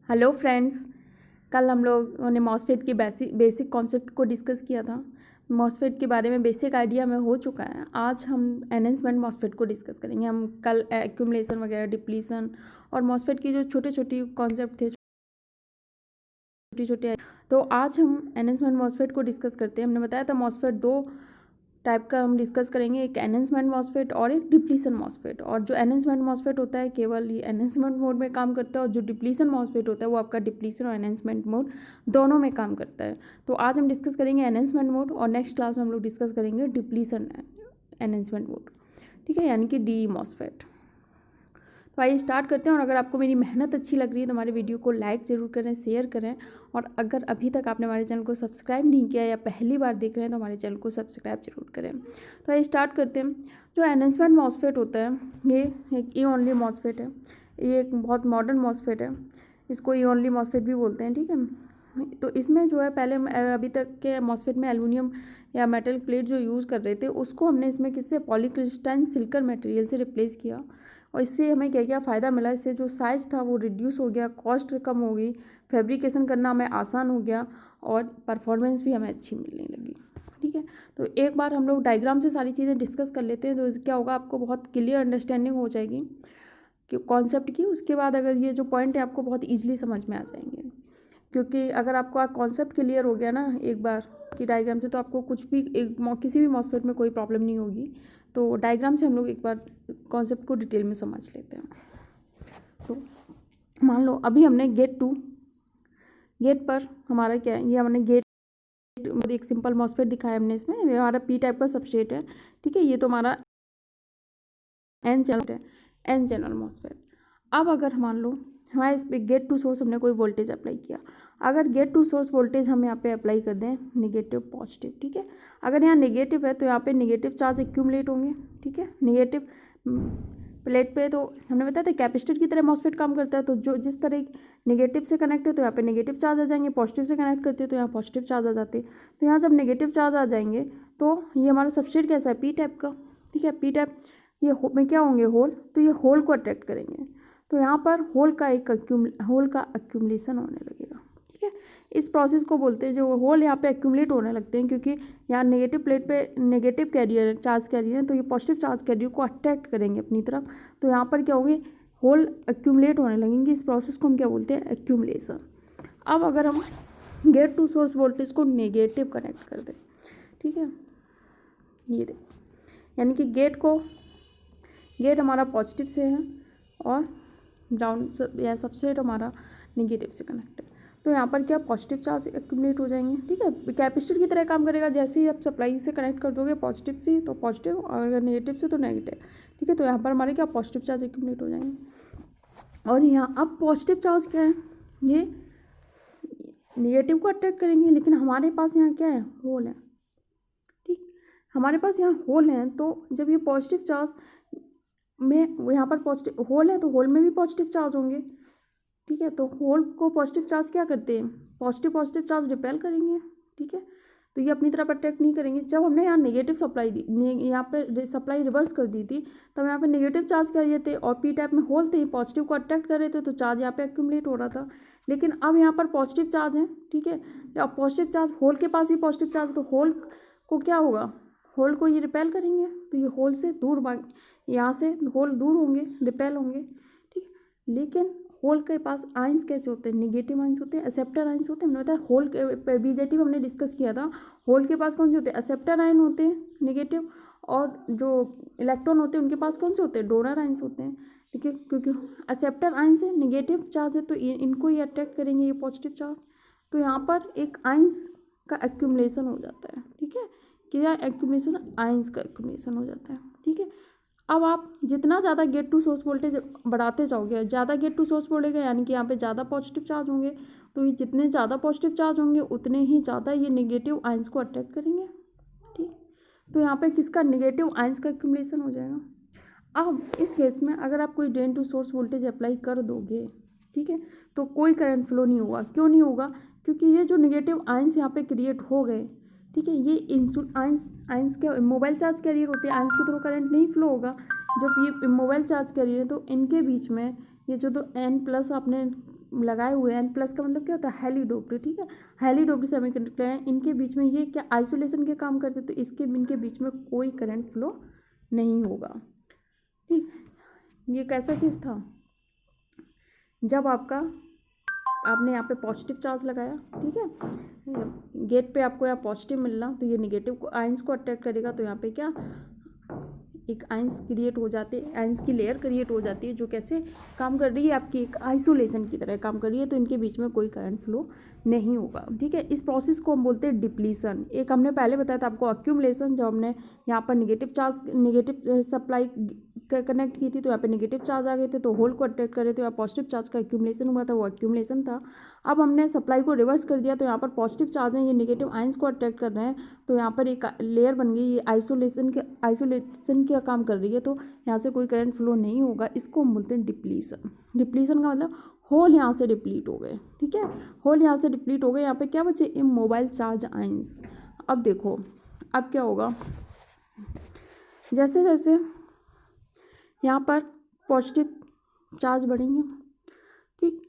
Hello friends, कल हम लोगों ने मॉसफेट की बेसिक कॉन्सेप्ट को डिस्कस किया था। मॉसफेट के बारे में बेसिक आइडिया में हो चुका है। आज हम एनहेंसमेंट मॉसफेट को डिस्कस करेंगे। हम कल एक्यूमुलेशन वगैरह, डिप्लीशन और मॉसफेट की जो छोटे छोटे कॉन्सेप्ट थे, छोटे छोटे, तो आज हम एनहेंसमेंट मॉसफेट को डिस्कस करते हैं। हमने बताया था मॉसफेट दो टाइप का हम डिस्कस करेंगे, एक एनहेंसमेंट मॉसफेट और एक डिप्लीशन मॉसफेट। और जो एनहेंसमेंट मॉसफेट होता है केवल ये एनहेंसमेंट मोड में काम करता है, और जो डिप्लीशन मॉसफेट होता है वो आपका डिप्लीशन और एनहेंसमेंट मोड दोनों में काम करता है। तो आज हम डिस्कस करेंगे एनहेंसमेंट मोड, और नेक्स्ट क्लास में हम लोग डिस्कस करेंगे डिप्लीशन एनहेंसमेंट मोड, ठीक है, यानी कि डी मॉसफेट। तो आइए स्टार्ट करते हैं। और अगर आपको मेरी मेहनत अच्छी लग रही है तो हमारे वीडियो को लाइक ज़रूर करें, शेयर करें। और अगर अभी तक आपने हमारे चैनल को सब्सक्राइब नहीं किया या पहली बार देख रहे हैं तो हमारे चैनल को सब्सक्राइब जरूर करें। तो आइए स्टार्ट करते हैं। जो एनहेंसमेंट मॉसफेट होता है ये एक ई ओनली मॉसफेट है। ये एक बहुत मॉडर्न मॉसफेट है, इसको ई ओनली मॉसफेट भी बोलते हैं, ठीक है। तो इसमें जो है पहले अभी तक के मॉसफेट में एल्युमिनियम या मेटल प्लेट जो यूज़ कर रहे थे उसको हमने इसमें किससे, पॉलीक्रिस्टलाइन सिलिकॉन मटेरियल से रिप्लेस किया। और इससे हमें क्या क्या फ़ायदा मिला, इससे जो साइज़ था वो रिड्यूस हो गया, कॉस्ट कम हो गई, फैब्रिकेशन करना हमें आसान हो गया, और परफॉर्मेंस भी हमें अच्छी मिलने लगी, ठीक है। तो एक बार हम लोग डायग्राम से सारी चीज़ें डिस्कस कर लेते हैं, तो क्या होगा, आपको बहुत क्लियर अंडरस्टैंडिंग हो जाएगी कि कॉन्सेप्ट की। उसके बाद अगर ये जो पॉइंट है आपको बहुत ईजिली समझ में आ जाएंगे, क्योंकि अगर आपको कॉन्सेप्ट क्लियर हो गया ना एक बार की डायग्राम से, तो आपको कुछ भी किसी भी मॉसफेट में कोई प्रॉब्लम नहीं होगी। तो डायग्राम से हम लोग एक बार कॉन्सेप्ट को डिटेल में समझ लेते हैं। तो मान लो अभी हमने गेट पर हमारा क्या है, ये हमने गेट एक सिंपल मॉसफेट दिखाया हमने इसमें, ये हमारा पी टाइप का सबस्ट्रेट है, ठीक है। ये तो हमारा एन चैनल है, एन चैनल मॉसफेट। अब अगर मान लो हमारे इस पे गेट टू सोर्स हमने कोई वोल्टेज अप्लाई किया, अगर गेट टू सोर्स वोल्टेज हम यहाँ पे अप्लाई कर दें नेगेटिव पॉजिटिव, ठीक है। अगर यहाँ नेगेटिव है तो यहाँ पे नेगेटिव चार्ज एक्यूमुलेट होंगे, ठीक है, नेगेटिव प्लेट पे। तो हमने बताया था कैपेसिटर की तरह मॉसफेट काम करता है, तो जो जिस तरह नेगेटिव से कनेक्ट है तो यहाँ पे नेगेटिव चार्ज आ जाएंगे, पॉजिटिव से कनेक्ट करते हैं तो यहाँ पॉजिटिव चार्ज आ जाते हैं। तो यहाँ जब नेगेटिव चार्ज आ जाएंगे तो ये हमारा सबस्ट्रेट कैसा है, पी टाइप का, ठीक है, पी टाइप। ये में क्या होंगे, होल, तो ये होल को अट्रैक्ट करेंगे, तो यहाँ पर होल का एक्यूमुलेशन होने लगेगा, ठीक है। इस प्रोसेस को बोलते हैं, जो होल यहाँ पे एक्यूमुलेट होने लगते हैं, क्योंकि यहाँ नेगेटिव प्लेट पे नेगेटिव कैरियर चार्ज कैरियर है, तो ये पॉजिटिव चार्ज कैरियर को अट्रैक्ट करेंगे अपनी तरफ, तो यहाँ पर क्या होंगे, होल एक्यूमुलेट होने लगेंगे। इस प्रोसेस को हम क्या बोलते हैं, एक्यूमुलेशन। अब अगर हम गेट टू सोर्स वोल्टेज को नेगेटिव कनेक्ट कर दें, ठीक है, ये देखो, यानी कि गेट हमारा पॉजिटिव से है और ग्राउंड या सबसेट हमारा नेगेटिव से कनेक्ट है, तो यहाँ पर क्या पॉजिटिव चार्ज एक्यूमुलेट हो जाएंगे, ठीक है। कैपेसिटर की तरह काम करेगा, जैसे ही आप सप्लाई से कनेक्ट कर दोगे पॉजिटिव से तो पॉजिटिव, और अगर नेगेटिव से तो नेगेटिव, ठीक है। तो यहाँ पर हमारे क्या पॉजिटिव चार्ज एक्यूमुलेट हो जाएंगे। और यहाँ अब पॉजिटिव चार्ज क्या है, ये नेगेटिव को अट्रैक्ट करेंगे, लेकिन हमारे पास यहाँ क्या है, होल है, ठीक, हमारे पास यहाँ होल है। तो जब ये पॉजिटिव चार्ज में, यहाँ पर पॉजिटिव होल है तो होल में भी पॉजिटिव चार्ज होंगे, ठीक है। तो होल को पॉजिटिव चार्ज क्या करते हैं, पॉजिटिव चार्ज रिपेल करेंगे, ठीक है। तो ये अपनी तरफ अट्रैक्ट नहीं करेंगे। जब हमने यहाँ नेगेटिव सप्लाई दी, यहाँ पे सप्लाई रिवर्स कर दी थी, तब यहाँ पे नेगेटिव चार्ज कर रहे थे और पी टाइप में होल थे, पॉजिटिव को अट्रैक्ट कर रहे थे, तो चार्ज यहाँ पे एक्यूमुलेट हो रहा था। लेकिन अब यहाँ पर पॉजिटिव चार्ज है, ठीक है, अब पॉजिटिव चार्ज, होल के पास भी पॉजिटिव चार्ज, तो होल को क्या होगा, होल को ये रिपेल करेंगे, तो ये होल से दूर यहाँ से होल दूर होंगे, रिपेल होंगे, ठीक। लेकिन होल के पास आइंस कैसे होते हैं, नेगेटिव आइंस होते हैं, एक्सेप्टर आइंस होते हैं। हमने बताया होल के बीजेटी हमने डिस्कस किया था, होल के पास कौन से होते हैं, एक्सेप्टर आयन होते हैं नेगेटिव, और जो इलेक्ट्रॉन होते हैं उनके पास कौन से होते हैं, डोनर आइंस होते हैं, ठीक है। क्योंकि एक्सेप्टर आइंस है, नेगेटिव चार्ज है, तो इनको ही अट्रैक्ट करेंगे, ये पॉजिटिव चार्ज। तो यहाँ पर एक आइंस का एक्यूमुलेशन हो जाता है, ठीक है, क्या एक्यूमुलेशन, आइंस का एक्यूमुलेशन हो जाता है, ठीक है। अब आप जितना ज़्यादा गेट टू सोर्स वोल्टेज बढ़ाते जाओगे, ज़्यादा गेट टू सोर्स वोल्टेज, यानी कि यहाँ पे ज़्यादा पॉजिटिव चार्ज होंगे, तो ये जितने ज़्यादा पॉजिटिव चार्ज होंगे उतने ही ज़्यादा ये नेगेटिव आइंस को अट्रैक्ट करेंगे, ठीक। तो यहाँ पे किसका, नेगेटिव आइंस का एक्यूमुलेशन हो जाएगा। अब इस केस में अगर आप कोई drain to source voltage apply कर दोगे, ठीक है, तो कोई करंट फ्लो नहीं होगा। क्यों नहीं होगा, क्योंकि ये जो नेगेटिव आइंस यहाँ पे क्रिएट हो गए, ठीक है, ये आइंस के मोबाइल चार्ज कैरियर होते हैं, आइंस के थ्रू करंट नहीं फ्लो होगा। जब ये मोबाइल चार्ज कैरियर है तो इनके बीच में ये जो दो N+ आपने लगाए हुए हैं, N+ का मतलब क्या होता है, हेलिडोप्ड, ठीक है। हेलिडोप्ड सेमीकंडक्टर हैं, इनके बीच में ये क्या आइसोलेशन के काम करते, तो इनके बीच में कोई करंट फ्लो नहीं होगा, ठीक। ये कैसा केस था, जब आपने यहाँ पे पॉजिटिव चार्ज लगाया, ठीक है, गेट पे आपको यहाँ पॉजिटिव मिलना, तो ये निगेटिव आयंस को अट्रैक्ट करेगा, तो यहाँ पे क्या एक आयंस क्रिएट हो जाते हैं, आयंस की लेयर क्रिएट हो जाती है, जो कैसे काम कर रही है, आपकी एक आइसोलेशन की तरह काम कर रही है, तो इनके बीच में कोई करंट फ्लो नहीं होगा, ठीक है। इस प्रोसेस को हम बोलते हैं डिप्लीशन। एक हमने पहले बताया था आपको एक्यूमुलेशन, जब हमने यहाँ पर निगेटिव सप्लाई कनेक्ट की थी, तो यहाँ पे नेगेटिव चार्ज आ गए थे, तो होल को अट्रैक्ट करे, तो यहाँ पॉजिटिव चार्ज का एक्यूमुलेशन हुआ था, वो एक्यूमुलेशन था। अब हमने सप्लाई को रिवर्स कर दिया, तो यहाँ पर पॉजिटिव चार्ज है, ये नेगेटिव आयंस को अट्रैक्ट कर रहे हैं, तो यहाँ पर एक लेयर बन गई, ये आइसोलेशन का काम कर रही है, तो यहाँ से कोई करंट फ्लो नहीं होगा। इसको हम बोलते हैं डिप्लीशन। डिप्लीशन का मतलब होल यहाँ से डिप्लीट हो गए, ठीक है, होल यहाँ से डिप्लीट हो गए, यहाँ पे क्या बचे, इमोबाइल चार्ज आयंस। अब देखो अब क्या होगा, जैसे जैसे यहाँ पर पॉजिटिव चार्ज बढ़ेंगे, ठीक,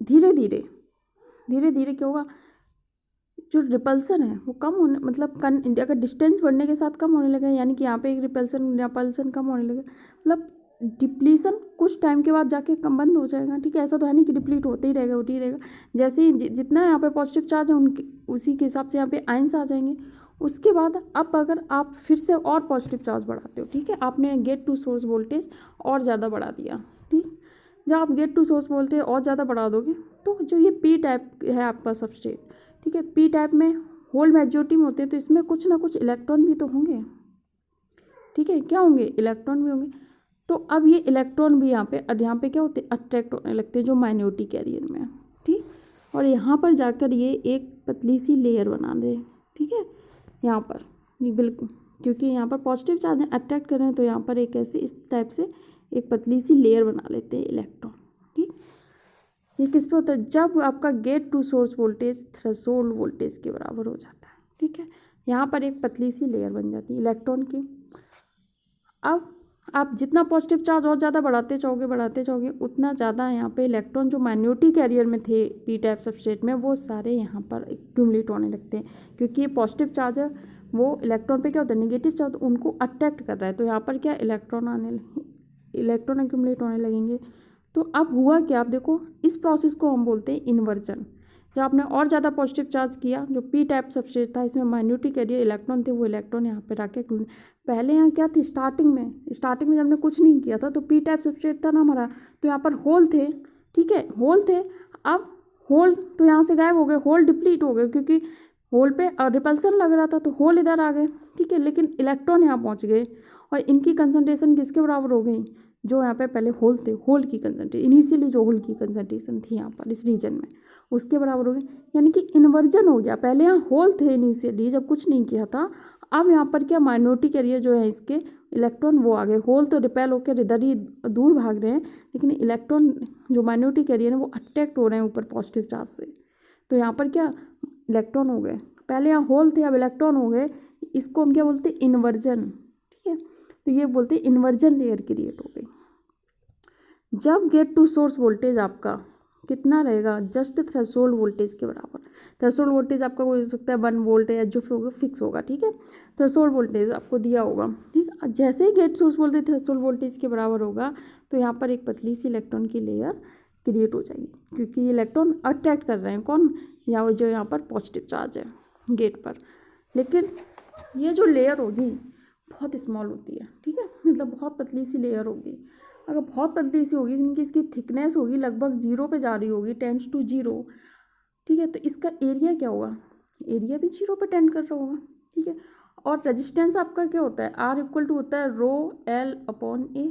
धीरे धीरे क्या होगा, जो रिपल्सन है वो कम होने, मतलब अगर डिस्टेंस बढ़ने के साथ कम होने लगे, यानी कि यहाँ पे एक रिपल्सन कम होने लगे, मतलब डिप्लीशन कुछ टाइम के बाद जाके कम बंद हो जाएगा, ठीक है। ऐसा तो है नहीं कि डिप्लीट होते ही रहेगा, जैसे ही जितना यहाँ पे पॉजिटिव चार्ज है उनके उसी के हिसाब से यहाँ पे आयंस आ जाएंगे। उसके बाद अब अगर आप फिर से और पॉजिटिव चार्ज बढ़ाते हो, ठीक है, आपने गेट टू सोर्स वोल्टेज और ज़्यादा बढ़ा दिया, ठीक, जब आप गेट टू सोर्स वोल्टेज और ज़्यादा बढ़ा दोगे, तो जो ये पी टाइप है आपका सबस्ट्रेट, ठीक है, पी टाइप में होल मेजॉरिटी में होते हैं, तो इसमें कुछ ना कुछ इलेक्ट्रॉन भी तो होंगे, ठीक है, क्या होंगे, इलेक्ट्रॉन भी होंगे। तो अब ये इलेक्ट्रॉन भी यहाँ पे क्या होते हैं, अट्रैक्ट होने लगते हैं, जो माइनॉरिटी कैरियर में, ठीक, और यहाँ पर जाकर ये एक पतली सी लेयर बना दे, ठीक है, यहाँ पर ये बिल्कुल, क्योंकि यहाँ पर पॉजिटिव चार्ज अट्रैक्ट कर रहे हैं, तो यहाँ पर एक ऐसे इस टाइप से एक पतली सी लेयर बना लेते हैं इलेक्ट्रॉन, ठीक। ये किस पे होता है, जब आपका gate to source voltage threshold voltage के बराबर हो जाता है, ठीक है, यहाँ पर एक पतली सी लेयर बन जाती है इलेक्ट्रॉन की। अब आप जितना पॉजिटिव चार्ज और ज़्यादा बढ़ाते जाओगे उतना ज़्यादा यहाँ पे इलेक्ट्रॉन जो माइनॉरिटी कैरियर में थे पी टाइप सबस्ट्रेट में, वो सारे यहाँ पर एक्यूमुलेट होने लगते हैं, क्योंकि ये पॉजिटिव चार्ज है, वो इलेक्ट्रॉन पे क्या होता है, नेगेटिव चार्ज उनको अट्रैक्ट कर रहा है, तो यहाँ पर क्या इलेक्ट्रॉन एक्यूमुलेट होने लगेंगे। तो अब हुआ क्या, आप देखो इस प्रोसेस को हम बोलते हैं इन्वर्जन। जब आपने और ज़्यादा पॉजिटिव चार्ज किया, जो पी टाइप सबस्ट्रेट था, इसमें माइनॉरिटी कैरियर इलेक्ट्रॉन थे, वो इलेक्ट्रॉन यहाँ पे रखे। पहले यहाँ क्या थी, स्टार्टिंग में जब हमने कुछ नहीं किया था, तो पी टाइप सबस्ट्रेट था ना हमारा, तो यहाँ पर होल थे, ठीक है, होल थे। अब होल तो यहाँ से गायब हो गए, होल डिप्लीट हो गए, क्योंकि होल पे रिपल्सन लग रहा था, तो होल इधर आ गए, ठीक है, लेकिन इलेक्ट्रॉन यहाँ पहुँच गए, और इनकी कंसंट्रेशन किसके बराबर हो गई, जो यहाँ पे पहले होल थे, होल की कंसंट्रेशन इनिशियली जो होल की कंसंट्रेशन थी यहाँ पर इस रीजन में, उसके बराबर हो गई, यानी कि इन्वर्जन हो गया। पहले यहाँ होल थे इनिशियली जब कुछ नहीं किया था, अब यहाँ पर क्या माइनॉरिटी कैरियर जो है इसके इलेक्ट्रॉन वो आ गए, होल तो रिपेल होकर इधर ही दूर भाग रहे हैं, लेकिन इलेक्ट्रॉन जो माइनॉरिटी कैरियर है वो अट्रैक्ट हो रहे हैं ऊपर पॉजिटिव चार्ज से, तो यहाँ पर क्या इलेक्ट्रॉन हो गए। पहले यहाँ होल थे, अब इलेक्ट्रॉन हो गए, इसको हम क्या बोलते हैं, इन्वर्जन, ठीक है, तो ये बोलते हैं इन्वर्जन लेयर क्रिएट हो गई। जब गेट टू सोर्स वोल्टेज आपका कितना रहेगा, जस्ट थ्रेशोल्ड वोल्टेज के बराबर। थ्रेशोल्ड वोल्टेज आपका कोई हो सकता है 1 वोल्ट या जो होगा फिक्स होगा, ठीक है, थ्रेशोल्ड वोल्टेज आपको दिया होगा, ठीक है। जैसे ही gate source voltage threshold voltage के बराबर होगा, तो यहाँ पर एक पतली सी इलेक्ट्रॉन की लेयर क्रिएट हो जाएगी, क्योंकि ये इलेक्ट्रॉन अट्रैक्ट कर रहे हैं कौन, या वो जो यहाँ पर पॉजिटिव चार्ज है गेट पर। लेकिन ये जो लेयर होगी बहुत स्मॉल होती है, ठीक है, मतलब बहुत पतली सी लेयर होगी। अगर बहुत पतली सी होगी, इनकी इसकी थिकनेस होगी लगभग 0 पे जा रही होगी, टेंड्स टू 0, ठीक है, तो इसका एरिया क्या होगा, एरिया भी 0 पे टेंड कर रहा होगा, ठीक है। और रेजिस्टेंस आपका क्या होता है, R इक्वल टू होता है ρL/A।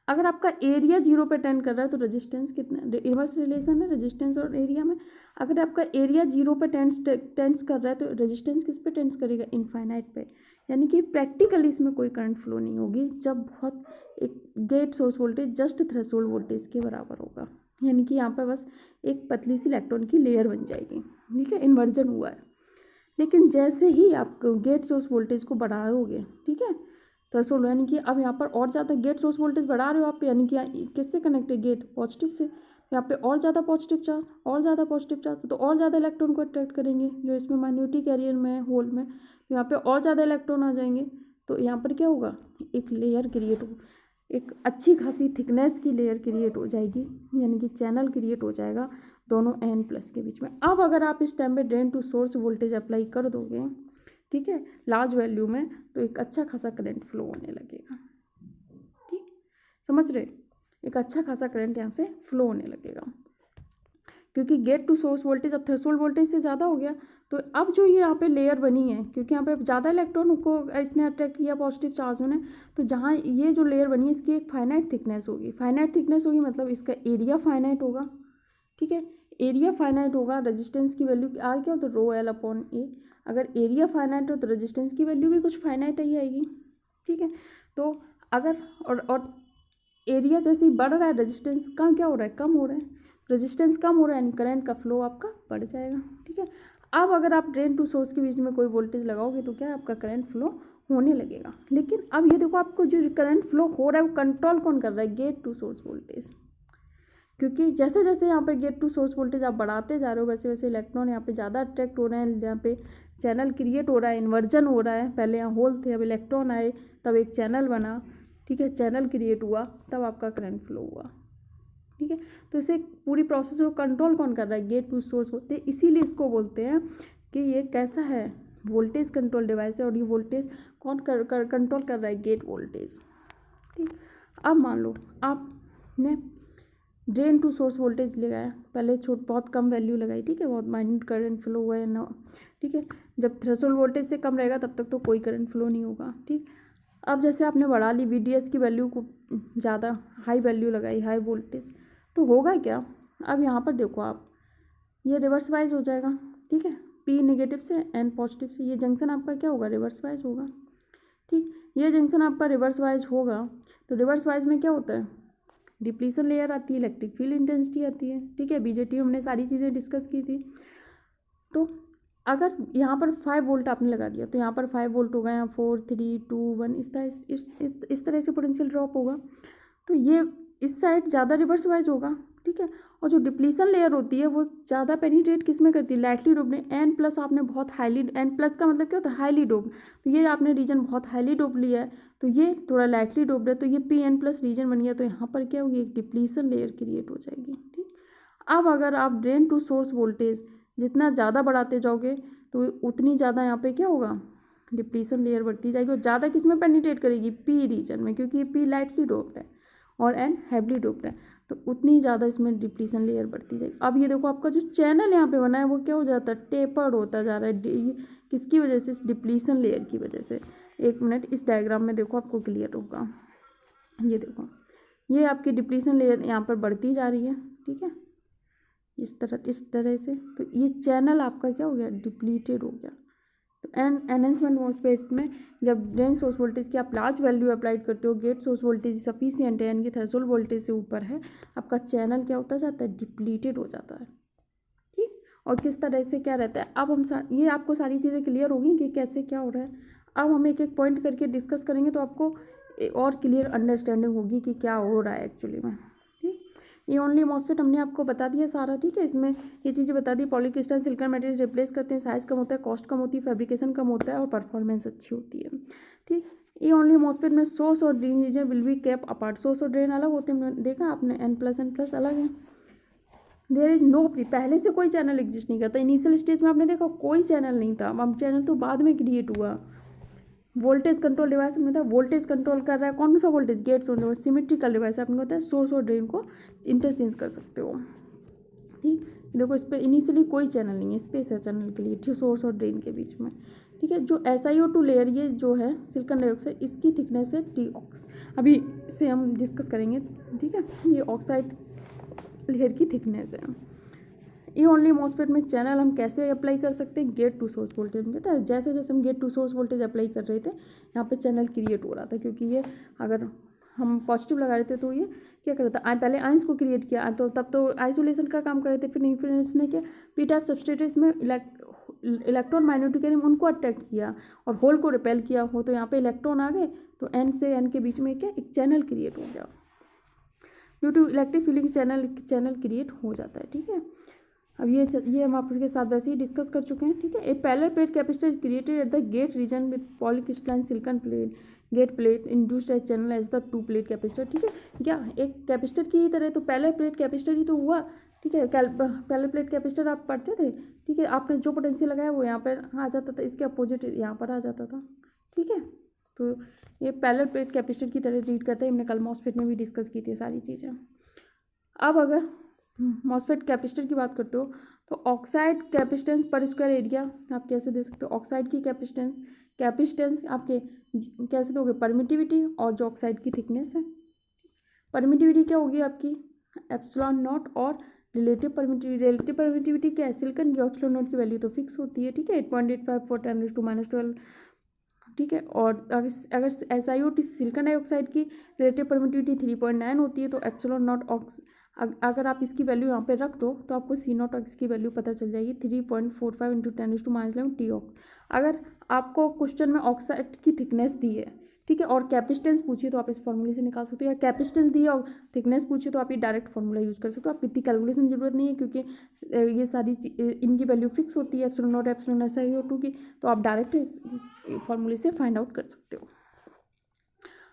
अगर आपका एरिया 0 पे टेंड कर रहा है, तो रेजिस्टेंस कितना, इनवर्स रिलेशन है रेजिस्टेंस और एरिया में। अगर आपका एरिया 0 पे टेंड्स कर रहा है, तो रेजिस्टेंस किस पे टेंड्स करेगा, इनफाइनाइट पे, यानी कि प्रैक्टिकली इसमें कोई करंट फ्लो नहीं होगी जब बहुत एक gate source voltage just threshold voltage के बराबर होगा, यानी कि यहाँ पर बस एक पतली सी इलेक्ट्रॉन की लेयर बन जाएगी, ठीक है, इन्वर्जन हुआ है। लेकिन जैसे ही आप गेट सोर्स वोल्टेज को बढ़ाओगे, ठीक है, थ्रेशोल्ड, यानी कि अब यहाँ पर और ज़्यादा गेट सोर्स वोल्टेज बढ़ा रहे हो आप, यानी कि किससे कनेक्ट है, गेट पॉजिटिव से, यहाँ पे और ज़्यादा पॉजिटिव चार्ज, और ज़्यादा पॉजिटिव चार्ज, तो और ज़्यादा इलेक्ट्रॉन को अट्रैक्ट करेंगे जो इसमें माइनॉरिटी कैरियर में है, होल में, तो यहाँ पे और ज़्यादा इलेक्ट्रॉन आ जाएंगे। तो यहाँ पर क्या होगा, एक लेयर क्रिएट हो, एक अच्छी खासी थिकनेस की लेयर क्रिएट हो जाएगी, यानी कि चैनल क्रिएट हो जाएगा दोनों N+ के बीच में। अब अगर आप इस टाइम पे drain to source voltage apply कर दोगे, ठीक है, लार्ज वैल्यू में, तो एक अच्छा खासा करंट फ्लो होने लगेगा। ठीक, समझ रहे, एक अच्छा खासा करंट यहाँ से फ्लो होने लगेगा, क्योंकि गेट टू सोर्स वोल्टेज अब थ्रेशोल्ड वोल्टेज से ज़्यादा हो गया। तो अब जो ये यहाँ पे लेयर बनी है, क्योंकि यहाँ पे ज़्यादा इलेक्ट्रॉन को इसने अट्रैक्ट किया पॉजिटिव चार्ज में, तो जहाँ ये जो लेयर बनी है इसकी एक फाइनाइट थिकनेस होगी। फाइनाइट थिकनेस होगी मतलब इसका एरिया फाइनाइट होगा। ठीक है, एरिया फाइनाइट होगा, रेजिस्टेंस की वैल्यू आर क्या हो, तो ρL/A। अगर एरिया फाइनाइट हो तो रेजिस्टेंस की वैल्यू भी कुछ फाइनाइट ही आएगी। ठीक है, तो अगर और एरिया जैसे ही बढ़ रहा है, रेजिस्टेंस का क्या हो रहा है, कम हो रहा है, रेजिस्टेंस कम हो रहा है, यानी करंट का फ्लो आपका बढ़ जाएगा। ठीक है, अब अगर आप ड्रेन टू सोर्स के बीच में कोई वोल्टेज लगाओगे तो क्या आपका करंट फ्लो होने लगेगा। लेकिन अब ये देखो, आपको जो करंट फ्लो हो रहा है वो कंट्रोल कौन कर रहा है, गेट टू सोर्स वोल्टेज। क्योंकि जैसे जैसे यहाँ पे गेट टू सोर्स वोल्टेज आप बढ़ाते जा रहे हो, वैसे वैसे इलेक्ट्रॉन यहाँ पे ज़्यादा अट्रैक्ट हो रहे हैं, यहाँ पे चैनल क्रिएट हो रहा है, इन्वर्जन हो रहा है। पहले यहाँ होल थे, अब इलेक्ट्रॉन आए, तब एक चैनल बना। ठीक है, चैनल क्रिएट हुआ, तब आपका करंट फ्लो हुआ। ठीक है, तो इसे पूरी प्रोसेस को कंट्रोल कौन कर रहा है, गेट टू सोर्स बोलते हैं। इसीलिए इसको बोलते हैं कि ये कैसा है, वोल्टेज कंट्रोल डिवाइस है, और ये वोल्टेज कौन कंट्रोल कर रहा है, गेट वोल्टेज। ठीक, अब मान लो आपने ड्रेन टू सोर्स वोल्टेज लगाया, पहले बहुत कम वैल्यू लगाई, ठीक है, बहुत माइन्यूट करंट फ्लो हुआ है ना। ठीक है, जब थ्रेशोल्ड वोल्टेज से कम रहेगा तब तक तो कोई करंट फ्लो नहीं होगा। ठीक, अब जैसे आपने बढ़ा ली VDS की वैल्यू को, ज़्यादा हाई वैल्यू लगाई, हाई वोल्टेज, तो होगा क्या, अब यहाँ पर देखो आप, ये रिवर्स वाइज हो जाएगा। ठीक है, P नेगेटिव से N पॉजिटिव से, ये जंक्शन आपका क्या होगा, रिवर्स वाइज होगा। ठीक, ये जंक्शन आपका रिवर्स वाइज होगा, तो रिवर्स वाइज में क्या होता है, डिप्लीशन लेयर आती है, इलेक्ट्रिक फील्ड इंटेंसिटी आती है। ठीक है, BJT हमने सारी चीज़ें डिस्कस की थी। तो अगर यहाँ पर 5 वोल्ट आपने लगा दिया, तो यहाँ पर 5 वोल्ट होगा, यहाँ 4 3 2 1 इस तरह से पोटेंशियल ड्रॉप होगा। तो ये इस साइड ज़्यादा रिवर्स वाइज होगा। ठीक है, और जो डिप्लीशन लेयर होती है वो ज़्यादा पेनिट्रेट किस में करती है, लाइटली डोप में। N+ आपने बहुत हाईली, N+ का मतलब क्या होता है, हाईली डोप। तो ये आपने रीजन बहुत हाईली डोप लिया है, तो ये थोड़ा लाइटली डोप है, तो ये PN+ रीजन बन गया। तो यहाँ पर क्या होगी, एक डिप्लीशन लेयर क्रिएट हो जाएगी। ठीक, अब अगर आप ड्रेन टू सोर्स वोल्टेज जितना ज़्यादा बढ़ाते जाओगे तो उतनी ज़्यादा यहाँ पे क्या होगा, डिप्लीशन लेयर बढ़ती जाएगी, और ज़्यादा किस में पेनिट्रेट करेगी, P रीजन में, क्योंकि ये P लाइटली डोप्ड है और N हैवीली डोप्ड है, तो उतनी ज़्यादा इसमें डिप्लीशन लेयर बढ़ती जाएगी। अब ये देखो, आपका जो चैनल यहाँ पे बना है वो क्या हो जाता है, टेपर्ड होता जा रहा है। किसकी वजह से, इस डिप्लीशन लेयर की वजह से। एक मिनट, इस डायग्राम में देखो, आपको क्लियर होगा। ये देखो, ये आपकी डिप्लीशन लेयर यहाँ पर बढ़ती जा रही है। ठीक है, इस तरह से, तो ये चैनल आपका क्या हो गया, डिप्लीटेड हो गया। तो एनहेंसमेंट MOSFET में जब ड्रेन सोर्स वोल्टेज की आप लार्ज वैल्यू अप्लाइड करते हो, गेट सोर्स वोल्टेज सफिशिएंट है, यानी कि थ्रेशोल्ड वोल्टेज से ऊपर है, आपका चैनल क्या होता जाता है, डिप्लीटेड हो जाता है। ठीक, और किस तरह से क्या रहता है, अब हम ये आपको सारी चीज़ें क्लियर होगी कि कैसे क्या हो रहा है। अब हम एक एक पॉइंट करके डिस्कस करेंगे तो आपको और क्लियर अंडरस्टैंडिंग होगी कि क्या हो रहा है एक्चुअली में। ये ओनली MOSFET हमने आपको बता दिया सारा। ठीक है, इसमें ये चीज़ें बता दी, पॉलीक्रिस्टल सिलिकॉन मटेरियल रिप्लेस करते हैं, साइज़ कम होता है, कॉस्ट कम होती है, फैब्रिकेशन कम होता है, और परफॉर्मेंस अच्छी होती है। ठीक, ये ओनली MOSFET में सोर्स और drain region will be kept apart. Source और ड्रेन अलग होते हैं, देखा आपने, N+N+ अलग है। देयर इज नो पहले से कोई चैनल एग्जिस्ट नहीं करता। इनिशियल स्टेज में आपने देखा कोई चैनल नहीं था, अब चैनल तो बाद में क्रिएट हुआ। वोल्टेज कंट्रोल डिवाइस में था, वोल्टेज कंट्रोल कर रहा है कौन सा voltage, gate source. Symmetrical device आपने होता है, सोर्स और ड्रेन को इंटरचेंज कर सकते हो। ठीक, देखो इस पर इनिशियली कोई चैनल नहीं है, स्पेस है चैनल के लिए, ठीक, सोर्स और ड्रेन के बीच में। ठीक है, जो SiO2 लेयर ये जो है सिलिकॉन डाइऑक्साइड, इसकी थिकनेस है 3 अभी से हम डिस्कस करेंगे। ठीक है, ये ऑक्साइड लेयर की थिकनेस है। ये ओनली MOSFET में चैनल हम कैसे अप्लाई कर सकते हैं, गेट टू सोर्स वोल्टेज में। कहता है जैसे जैसे हम gate to source voltage apply कर रहे थे, यहाँ पे चैनल क्रिएट हो रहा था, क्योंकि ये अगर हम पॉजिटिव लगा रहे थे तो ये क्या कर रहा था, पहले आयंस को क्रिएट किया, तो तब तो आइसोलेशन का काम कर रहे थे, फिर इसने क्या, P टाइप सबस्ट्रेट इसमें इलेक्ट्रॉन माइनॉरिटी कैरियर उनको अट्रैक्ट किया और होल को रिपेल किया हो, तो यहाँ पे इलेक्ट्रॉन आ गए, तो N से N के बीच में क्या, एक चैनल क्रिएट हो गया। Due to electric field channel create हो जाता है। ठीक है, अब ये हम आपके साथ वैसे ही डिस्कस कर चुके हैं। ठीक है, a parallel plate capacitor created at the gate region with polycrystalline silicon plate gate plate induced as channel as the two plate capacitor. ठीक है, क्या एक कैपेसिटर की ही तरह तो पैरेलल प्लेट कैपेसिटर ही तो हुआ। ठीक है, पैरेलल प्लेट कैपेसिटर आप पढ़ते थे। ठीक है, आपने जो पोटेंशियल लगाया वो यहाँ पर आ जाता था, इसके अपोजिट यहाँ पर आ जाता था। ठीक है, तो ये पैरेलल प्लेट कैपेसिटर की तरह ट्रीट करते हैं। हमने कल मॉसफेट में भी डिस्कस की थी सारी चीज़ें। अब अगर मॉसफेट कैपेसिटर की बात करते हो तो ऑक्साइड कैपेसिटेंस पर स्क्वायर एरिया आप कैसे दे सकते हो। ऑक्साइड की कैपेसिटेंस आपके कैसे दोगे, परमिटिविटी और जो ऑक्साइड की थिकनेस है। परमिटिविटी क्या होगी आपकी एप्सिलॉन नॉट, और रिलेटिव परमिटिविटी क्या है, सिलिकॉन की एप्सिलॉन नॉट की वैल्यू तो फिक्स होती है। ठीक है, 8.85 for 10⁻²⁻12। ठीक है, और अगर SiO2 सिलिकॉन डाइऑक्साइड की रिलेटिव परमिटिविटी 3.9 होती है तो एप्सिलॉन नॉट अगर आप इसकी वैल्यू यहाँ पे रख दो तो आपको C0 की वैल्यू पता चल जाएगी 3.45 × 10⁻11 TOX। अगर आपको क्वेश्चन में ऑक्साइड की थिकनेस दी है, ठीक है, और कैपेसिटेंस पूछिए तो आप इस फॉर्मूले से निकाल सकते हो, या कैपेसिटेंस दी है और थिकनेस पूछिए तो आप ये डायरेक्ट फॉर्मूला यूज कर सकते हो। आप इतनी कैलकुलेशन की जरूरत नहीं है क्योंकि ये सारी इनकी वैल्यू फिक्स होती है एप्सिलॉन नॉट एप्सिलॉन SiO2 की, तो आप डायरेक्ट इस फॉर्मूले से फाइंड आउट कर सकते हो।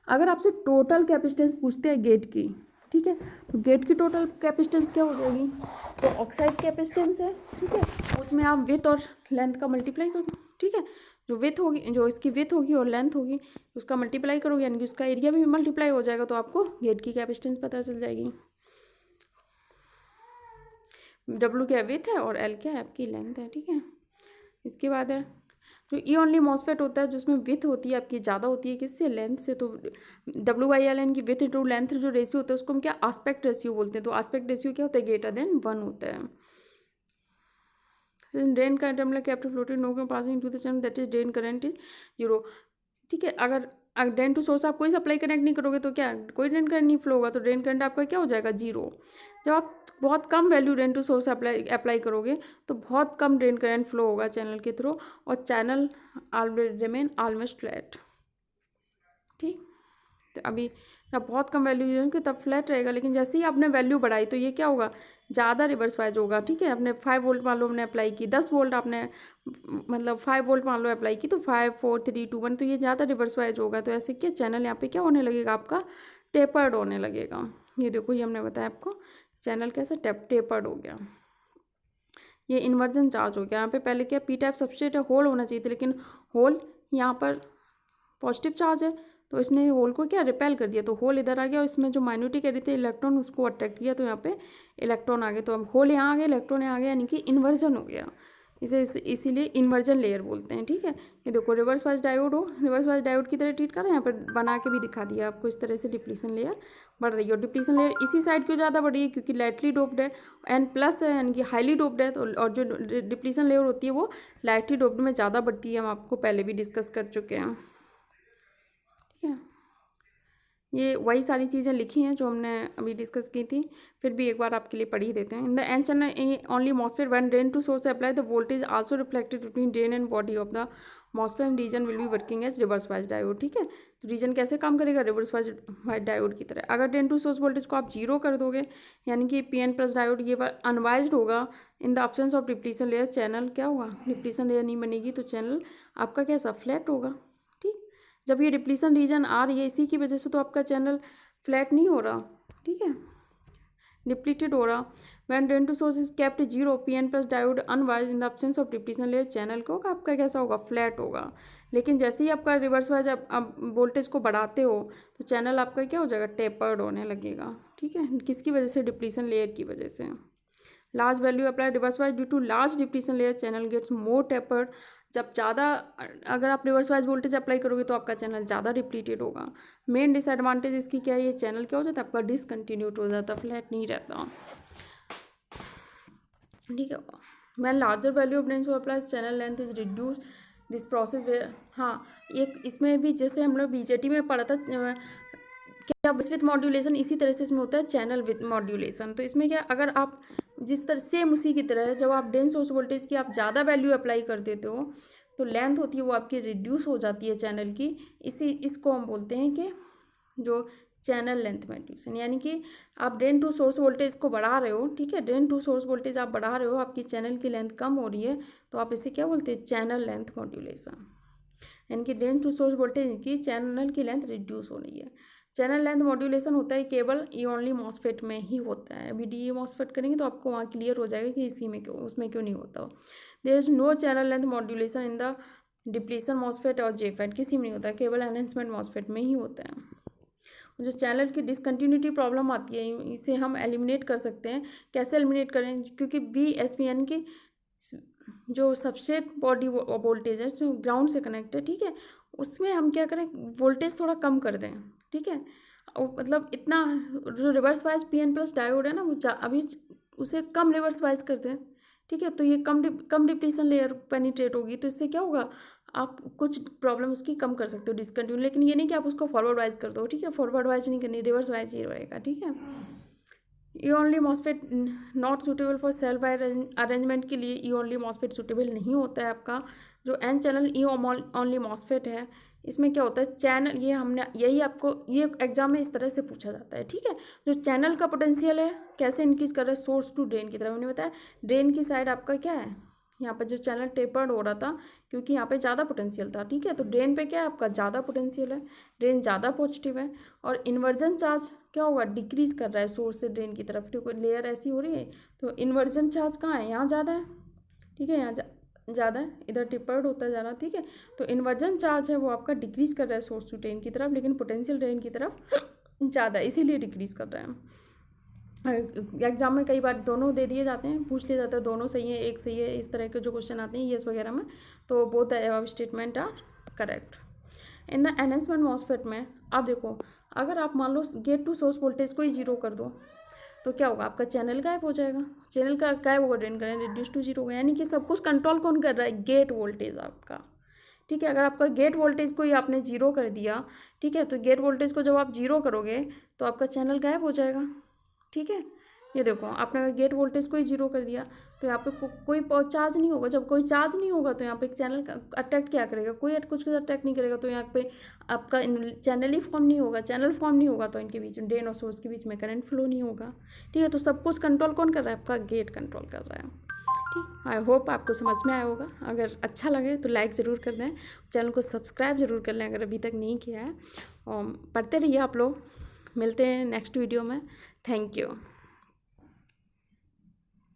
अगर आपसे टोटल कैपेसिटेंस पूछते हैं गेट की, ठीक है, तो गेट की टोटल कैपेसिटेंस क्या हो जाएगी, तो ऑक्साइड कैपेसिटेंस है। ठीक है, उसमें आप विथ और लेंथ का मल्टीप्लाई कर दो। ठीक है, जो विथ होगी, जो इसकी विथ होगी और लेंथ होगी उसका मल्टीप्लाई करोगे, यानी कि उसका एरिया भी मल्टीप्लाई हो जाएगा, तो आपको गेट की कैपेसिटेंस पता चल जाएगी। W क्या विथ है और L क्या है आपकी लेंथ है। ठीक है, इसके बाद है जो ई ओनली मॉसफेट होता है जिसमें विथ होती है आपकी ज़्यादा होती है किससे, लेंथ से, तो W/L की विथ टू लेंथ जो रेशियो होता है उसको हम क्या आस्पेक्ट रेशियो बोलते हैं। तो आस्पेक्ट रेशियो क्या होता है, ग्रेटर देन 1 होता है। ड्रेन करंट मतलब कैप्टिव फ्लोटिंग नो में passing to the channel that is drain current is 0। ठीक है, अगर ड्रेन टू सोर्स आप कोई सप्लाई कनेक्ट नहीं करोगे तो क्या कोई ड्रेन करंट नहीं फ्लो होगा, तो ड्रेन करंट आपका क्या हो जाएगा 0। जब आप बहुत कम value drain to source apply करोगे तो बहुत कम ड्रेन करंट फ्लो होगा चैनल के थ्रू, और चैनल रिमेन ऑलमोस्ट फ्लैट। ठीक, तो अभी जब बहुत कम वैल्यू यूज तब फ्लैट रहेगा, लेकिन जैसे ही आपने वैल्यू बढ़ाई तो ये क्या होगा, ज़्यादा रिवर्स वाइज होगा। ठीक है, आपने 5 वोल्ट मान लो हमने अप्लाई की, 10 वोल्ट आपने मतलब 5 वोल्ट मान लो अप्लाई की, तो 5 4 3 2 1, तो ये ज़्यादा रिवर्स वाइज होगा। तो ऐसे क्या चैनल यहाँ पे क्या होने लगेगा, आपका टेपर्ड होने लगेगा। ये देखो, ये हमने बताया आपको चैनल कैसे टेपर्ड हो गया, ये इन्वर्जन चार्ज हो गया। यहाँ पे पहले क्या पी टाइप सबस्ट्रेट है, होल होना चाहिए था, लेकिन होल यहाँ पर पॉजिटिव चार्ज है तो इसने होल को क्या रिपेल कर दिया, तो होल इधर आ गया और इसमें जो माइन्यूटिक एरी थे इलेक्ट्रॉन उसको अट्रैक्ट किया, तो यहाँ पे इलेक्ट्रॉन आ गए, तो अब होल यहाँ आ गया, इलेक्ट्रॉन यहाँ आ गया, यानी कि इन्वर्जन हो गया। इसीलिए इन्वर्जन लेयर बोलते हैं। ठीक है, ये देखो रिवर्स वाइज डायोड हो, रिवर्स वाइज डायोड की तरह ट्रीट कर रहे हैं, यहाँ पर बना के भी दिखा दिया आपको, इस तरह से डिप्लीशन लेयर बढ़ रही है। और डिप्लीशन लेयर इसी साइड क्यों ज़्यादा बढ़ रही है, क्योंकि लाइटली डोप्ड है एंड प्लस है, यानी कि हाईली डोप्ड है, तो और जो डिप्लीशन लेयर होती है वो लाइटली डोप्ड में ज़्यादा बढ़ती है, हम आपको पहले भी डिस्कस कर चुके हैं। ठीक है, ये वही सारी चीज़ें लिखी हैं जो हमने अभी डिस्कस की थी, फिर भी एक बार आपके लिए पढ़ ही देते हैं। In the N channel only MOSFET when drain to source apply the voltage also reflected between drain and body of the MOSFET and region will be working as reverse bias diode. ठीक है, तो reason कैसे काम करेगा, reverse bias diode की तरह। अगर drain to source voltage को आप 0 कर दोगे, यानी कि PN प्लस डायोड ये अनवाइज्ड होगा, इन the absence of depletion layer channel क्या होगा, डिप्लीशन लेयर नहीं बनेगी, तो चैनल आपका कैसा फ्लैट होगा। जब ये डिप्लीशन रीजन आ रही है इसी की वजह से तो आपका चैनल फ्लैट नहीं हो रहा। ठीक है, डिप्लीटेड हो रहा। When drain to source is kept 0 PN plus diode unbiased in the absence of depletion layer channel को आपका कैसा होगा, फ्लैट होगा। लेकिन जैसे ही आपका रिवर्स वाइज आप वोल्टेज को बढ़ाते हो तो चैनल आपका क्या हो जाएगा, टेपर्ड होने लगेगा। ठीक है, किसकी वजह से, डिप्लीशन लेयर की वजह से। Large value apply reverse bias due to large depletion layer channel gets more tapered. जब ज़्यादा अगर आप रिवर्स वाइज वोल्टेज अप्लाई करोगे तो आपका चैनल ज़्यादा डिप्लीटेड होगा। मेन डिसएडवांटेज इसकी क्या है, ये चैनल क्या हो जाता है आपका डिसकंटिन्यूड हो जाता, फ्लैट नहीं रहता। ठीक है, मैं larger value of drain to apply channel length is reduce this process. हाँ, एक इसमें भी जैसे हम लोग BJT में पढ़ा था क्या विथ मॉड्यूलेशन, इसी तरह से इसमें होता है चैनल विथ मॉड्यूलेशन। तो इसमें क्या, अगर आप जिस तरह सेम उसी की तरह है, जब आप ड्रेन सोर्स वोल्टेज की आप ज़्यादा वैल्यू अप्लाई कर देते हो तो लेंथ होती है वो आपकी रिड्यूस हो जाती है चैनल की। इसको हम बोलते हैं कि जो चैनल लेंथ मॉड्यूलेशन, यानी कि आप ड्रेन टू सोर्स वोल्टेज को बढ़ा रहे हो, ठीक है, ड्रेन टू सोर्स वोल्टेज आप बढ़ा रहे हो, आपकी चैनल की लेंथ कम हो रही है, तो आप इसे क्या बोलते हैं, चैनल लेंथ मॉड्यूलेशन। यानी कि ड्रेन टू सोर्स वोल्टेज की चैनल की लेंथ रिड्यूस हो रही है। चैनल लेंथ मॉड्यूलेशन होता है केवल ई ओनली मॉसफेट में ही होता है। अभी डी मॉसफेट करेंगे तो आपको वहाँ क्लियर हो जाएगा कि इसी में क्यों, उसमें क्यों नहीं होता। There is no channel length modulation in the depletion MOSFET और जेफेट, किसी में नहीं होता है, केवल एनहेंसमेंट मॉसफेट में ही होता है। जो चैनल की डिसकंटिन्यूटी प्रॉब्लम आती है, इसे हम एलिमिनेट कर सकते हैं। कैसे एलिमिनेट करें, क्योंकि VSPN की जो सबस्ट्रेट बॉडी वोल्टेज है जो ग्राउंड से कनेक्ट है, ठीक है, उसमें हम क्या करें, वोल्टेज थोड़ा कम कर दें, ठीक है, मतलब इतना जो reverse wise PN plus diode है ना, वो अभी उसे कम रिवर्स वाइज कर दें, ठीक है, तो ये कम डिप्लीशन लेयर पेनिट्रेट होगी, तो इससे क्या होगा, आप कुछ प्रॉब्लम उसकी कम कर सकते हो डिसकंटिन्यू, लेकिन ये नहीं कि आप उसको फॉरवर्ड वाइज कर दो, ठीक है, फॉरवर्ड वाइज नहीं करनी, रिवर्स वाइज ही रहेगा, ठीक है। ई only MOSFET not suitable for sale wire arrangement के लिए ई ओनली मॉसफेट सूटेबल नहीं होता है आपका। जो N channel E only MOSFET है, इसमें क्या होता है, चैनल, ये हमने यही आपको ये एग्जाम में इस तरह से पूछा जाता है, ठीक है। जो चैनल का पोटेंशियल है कैसे इंक्रीज कर रहा है, सोर्स टू ड्रेन की तरफ, मैंने बताया ड्रेन की साइड आपका क्या है, यहाँ पर जो चैनल टेपर्ड हो रहा था क्योंकि यहाँ पे ज़्यादा पोटेंशियल था, ठीक है, तो ड्रेन पे क्या है आपका ज़्यादा पोटेंशियल है, ड्रेन ज़्यादा पॉजिटिव है, और इन्वर्जन चार्ज क्या होगा, डिक्रीज कर रहा है सोर्स से ड्रेन की तरफ, क्योंकि लेयर ऐसी हो रही है, तो इन्वर्जन चार्ज कहाँ है, यहाँ ज़्यादा है, ठीक है, यहाँ ज़्यादा है, इधर टेपर्ड होता जा रहा, ठीक है, तो इन्वर्जन चार्ज है वो आपका डिक्रीज कर रहा है सोर्स टू ड्रेन की तरफ, लेकिन पोटेंशियल ड्रेन की तरफ ज़्यादा, इसीलिए डिक्रीज कर रहा है। एग्जाम में कई बार दोनों दे दिए जाते हैं, पूछ लिया जाता है दोनों सही है एक सही है, इस तरह के जो क्वेश्चन आते हैं येस वगैरह में, तो both the statement are correct. In the enhancement MOSFET में आप देखो, अगर आप मान लो गेट टू सोर्स वोल्टेज को ही जीरो कर दो, तो क्या होगा, आपका चैनल गायब हो जाएगा, चैनल का गायब होगा, drain current reduce to zero होगा, यानी कि सब कुछ कंट्रोल कौन कर रहा है, गेट वोल्टेज आपका, ठीक है। अगर आपका गेट वोल्टेज को ही आपने जीरो कर दिया, ठीक है, तो गेट वोल्टेज को जब आप जीरो करोगे तो आपका चैनल गायब हो जाएगा, ठीक है। ये देखो, आपने अगर गेट वोल्टेज को ही जीरो कर दिया तो यहाँ पे कोई चार्ज नहीं होगा, जब कोई चार्ज नहीं होगा तो यहाँ पे चैनल अट्रैक्ट क्या करेगा, कोई कुछ अट्रैक्ट नहीं करेगा, तो यहाँ पे आपका चैनल ही फॉर्म नहीं होगा, चैनल फॉर्म नहीं होगा, तो इनके बीच में ड्रेन और सोर्स के बीच में करंट फ्लो नहीं होगा, ठीक है। तो सब कुछ कंट्रोल कौन कर रहा है, आपका गेट कंट्रोल कर रहा है, ठीक। आई होप आपको समझ में आया होगा, अगर अच्छा लगे तो लाइक ज़रूर कर दें, चैनल को सब्सक्राइब ज़रूर कर लें अगर अभी तक नहीं किया है, और पढ़ते रहिए आप लोग। मिलते हैं नेक्स्ट वीडियो में, थैंक यू।